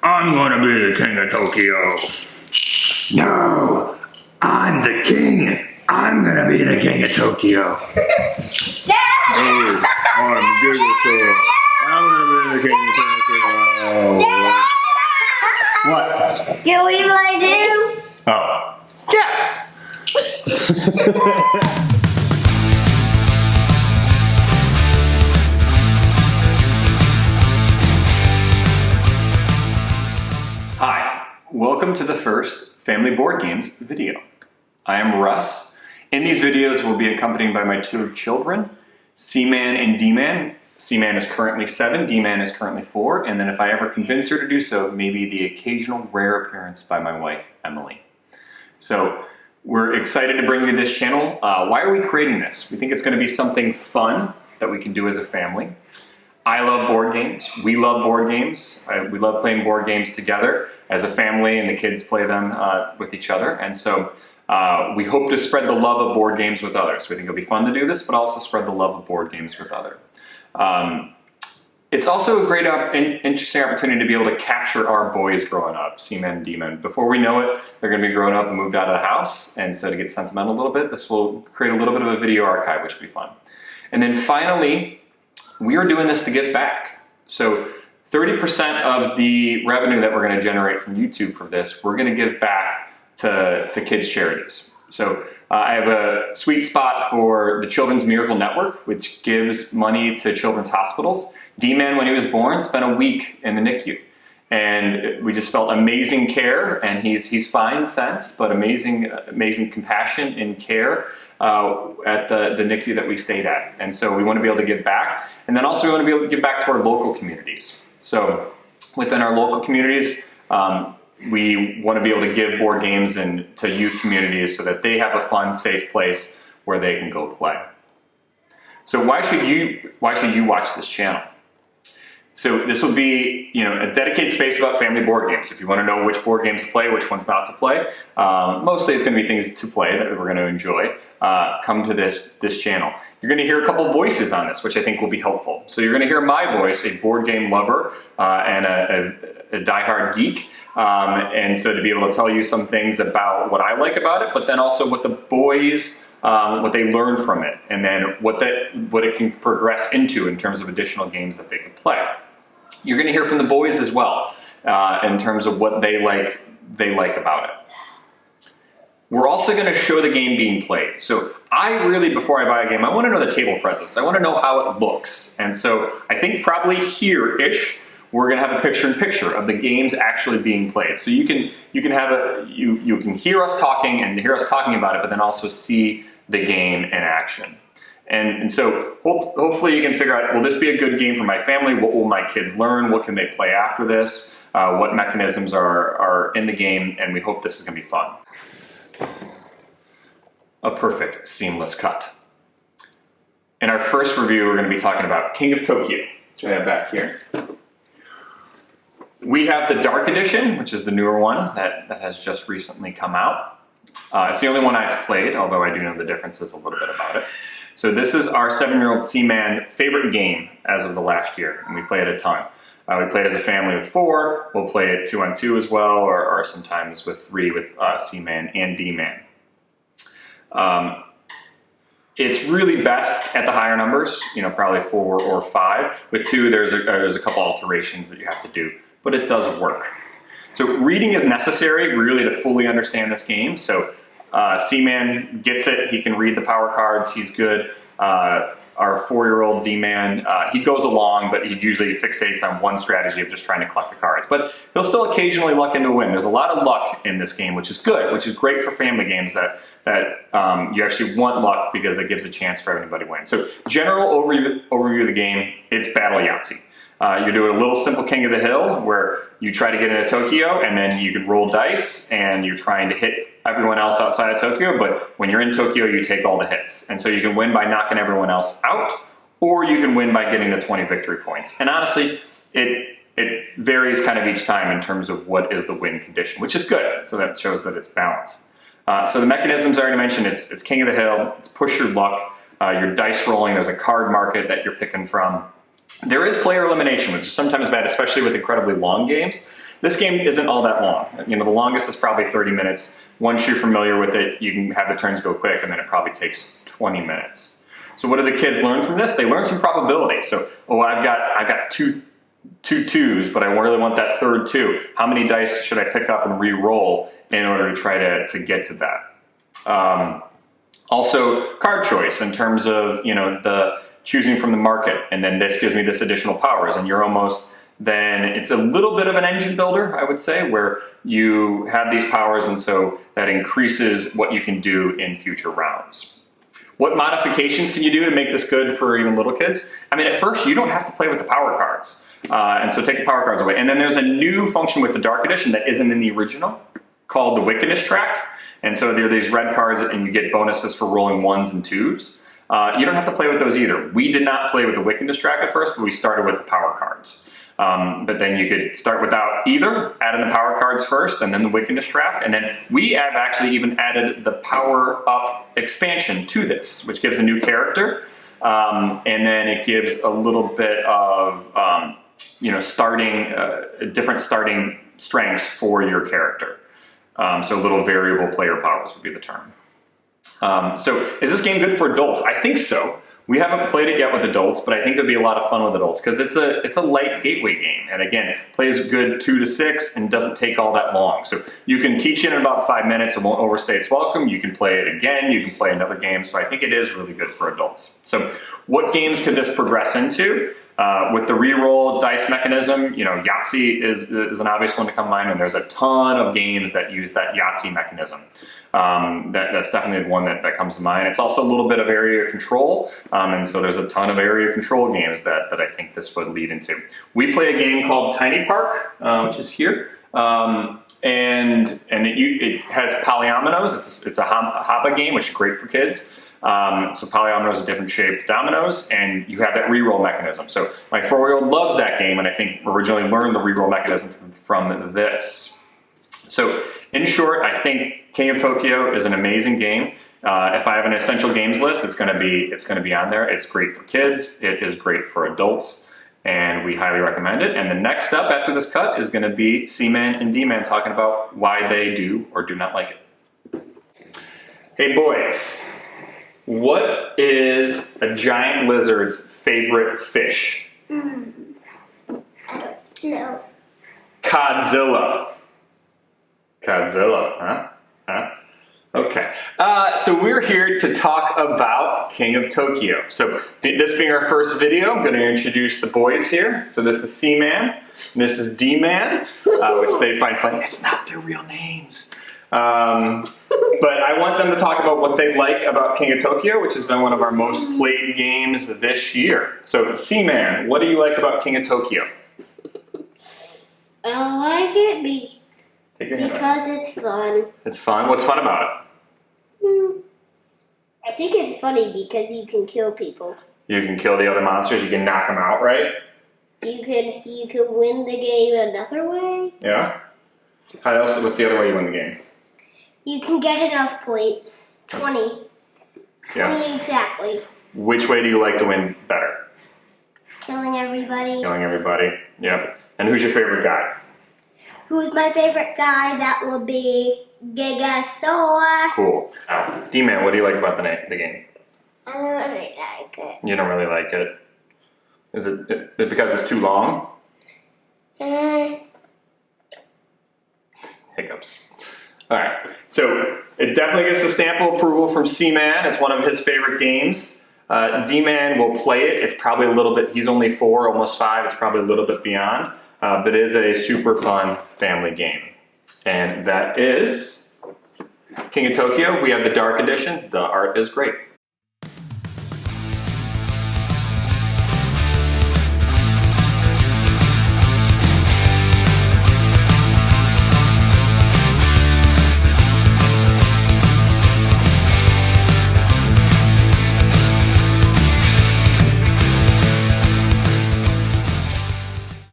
I'm gonna be the king of Tokyo. No, I'm the king. I'm gonna be the king of Tokyo. Oh, I'm beautiful. I'm gonna be the king of Tokyo. What? Can we play too? Oh. Yeah. Hi, welcome to the first Family Board Games video. I am Russ. In these videos, we'll be accompanied by my two children, C-Man and D-Man. C-Man is currently 7, D-Man is currently 4, and then if I ever convince her to do so, maybe the occasional rare appearance by my wife, Emily. So we're excited to bring you this channel. Why are we creating this? We think it's going to be something fun that we can do as a family. I love board games. We love board games. We love playing board games together as a family, and the kids play them with each other. And so we hope to spread the love of board games with others. We think it'll be fun to do this, but also spread the love of board games with others. It's also a great, interesting opportunity to be able to capture our boys growing up, C-Men and D-Men. Before we know it, they're going to be grown up and moved out of the house. And so to get sentimental a little bit, this will create a little bit of a video archive, which will be fun. And then finally, we are doing this to give back. So 30% of the revenue that we're going to generate from YouTube for this, we're going to give back to kids' charities. So I have a sweet spot for the Children's Miracle Network, which gives money to children's hospitals. D-Man, when he was born, spent a week in the NICU. And we just felt amazing care, and he's fine since, but amazing compassion and care at the NICU that we stayed at. And so we want to be able to give back. And then also we want to be able to give back to our local communities. So within our local communities, we want to be able to give board games to youth communities so that they have a fun, safe place where they can go play. So why should you watch this channel? So this will be, a dedicated space about family board games. If you want to know which board games to play, which ones not to play, mostly it's going to be things to play that we're going to enjoy. Come to this channel. You're going to hear a couple voices on this, which I think will be helpful. So you're going to hear my voice, a board game lover and a diehard geek. And so to be able to tell you some things about what I like about it, but then also what the boys, what they learn from it, and then what it can progress into in terms of additional games that they can play. You're going to hear from the boys as well in terms of what they like about it. We're also going to show the game being played. So before I buy a game, I want to know the table presence. I want to know how it looks. And so I think probably here-ish, we're going to have a picture-in-picture of the games actually being played. So you can hear us talking and hear us talking about it, but then also see the game in action. And so hopefully you can figure out, will this be a good game for my family? What will my kids learn? What can they play after this? What mechanisms are in the game? And we hope this is going to be fun. A perfect seamless cut. In our first review, we're going to be talking about King of Tokyo, which I have back here. We have the Dark Edition, which is the newer one that has just recently come out. It's the only one I've played, although I do know the differences a little bit about it. So this is our 7-year-old C-Man favorite game as of the last year, and we play it a ton. We play it as a family with 4. We'll play it 2-on-2 as well, or sometimes with 3 with C-Man and D-Man. It's really best at the higher numbers, probably 4 or 5. With 2, there's a couple alterations that you have to do, but it does work. So reading is necessary really to fully understand this game. So C-Man gets it, he can read the power cards, he's good. Our 4-year-old D-Man, he goes along, but he usually fixates on one strategy of just trying to collect the cards. But he'll still occasionally luck into a win. There's a lot of luck in this game, which is good, which is great for family games that you actually want luck because it gives a chance for everybody to win. So general overview of the game, it's Battle Yahtzee. You're doing a little simple King of the Hill where you try to get into Tokyo and then you can roll dice and you're trying to hit everyone else outside of Tokyo, but when you're in Tokyo, you take all the hits. And so you can win by knocking everyone else out, or you can win by getting to 20 victory points. And honestly, it varies kind of each time in terms of what is the win condition, which is good. So that shows that it's balanced. So the mechanisms I already mentioned, it's King of the Hill, it's push your luck, your dice rolling, there's a card market that you're picking from. There is player elimination, which is sometimes bad, especially with incredibly long games. This game isn't all that long. You know, the longest is probably 30 minutes. Once you're familiar with it, you can have the turns go quick, and then it probably takes 20 minutes. So what do the kids learn from this? They learn some probability. So, oh, I've got two twos, but I really want that third two. How many dice should I pick up and re-roll in order to try to get to that? Also, card choice in terms of, you know, the choosing from the market, and then this gives me this additional powers, and you're almost, then it's a little bit of an engine builder, I would say, where you have these powers, and so that increases what you can do in future rounds. What modifications can you do to make this good for even little kids? I mean, at first, you don't have to play with the power cards. And so take the power cards away. And then there's a new function with the Dark Edition that isn't in the original called the Wickedness track. And so there are these red cards and you get bonuses for rolling 1s and 2s. You don't have to play with those either. We did not play with the Wickedness track at first, but we started with the power cards. But then you could start without either, add in the power cards first and then the Wickedness track. And then we have actually even added the Power Up expansion to this, which gives a new character. And then it gives a little bit of, you know, different starting strengths for your character. So little variable player powers would be the term. So is this game good for adults? I think so. We haven't played it yet with adults, but I think it'd be a lot of fun with adults because it's a light gateway game. And again, plays good 2 to 6 and doesn't take all that long. So you can teach it in about 5 minutes. It won't overstay its welcome. You can play it again. You can play another game. So I think it is really good for adults. So what games could this progress into? With the reroll dice mechanism, you know, Yahtzee is an obvious one to come to mind, and there's a ton of games that use that Yahtzee mechanism. That's definitely one that comes to mind. It's also a little bit of area control, and so there's a ton of area control games that I think this would lead into. We play a game called Tiny Park, which is here, and it has polyominoes. It's a Haba game, which is great for kids. So polyominoes are different shaped dominoes, and you have that reroll mechanism. So my 4-year-old loves that game, and I think originally learned the reroll mechanism from this. So in short, I think King of Tokyo is an amazing game. If I have an essential games list, it's going to be on there. It's great for kids. It is great for adults, and we highly recommend it. And the next step after this cut is going to be C-Man and D-Man talking about why they do or do not like it. Hey boys. What is a giant lizard's favorite fish? I don't know. Godzilla. Godzilla, huh? Okay. So we're here to talk about King of Tokyo. So this being our first video, I'm going to introduce the boys here. So this is C-Man, this is D-Man, which they find funny. It's not their real names. But I want them to talk about what they like about King of Tokyo, which has been one of our most played games this year. So, C-Man, what do you like about King of Tokyo? I like it because it's fun. It's fun? What's fun about it? I think it's funny because you can kill people. You can kill the other monsters, you can knock them out, right? You can win the game another way. Yeah? What's the other way you win the game? You can get enough points. 20. Yeah. 20 exactly. Which way do you like to win better? Killing everybody. Killing everybody. Yep. And who's your favorite guy? Who's my favorite guy? That will be Gigasaur. Cool. Now, D-Man, what do you like about the game? I don't really like it. You don't really like it. Is it because it's too long? Hiccups. All right, so it definitely gets the stamp of approval from C-Man. It's one of his favorite games. D-Man will play it. It's probably a little bit, he's only 4, almost 5. It's probably a little bit beyond, but it is a super fun family game. And that is King of Tokyo. We have the Dark Edition. The art is great.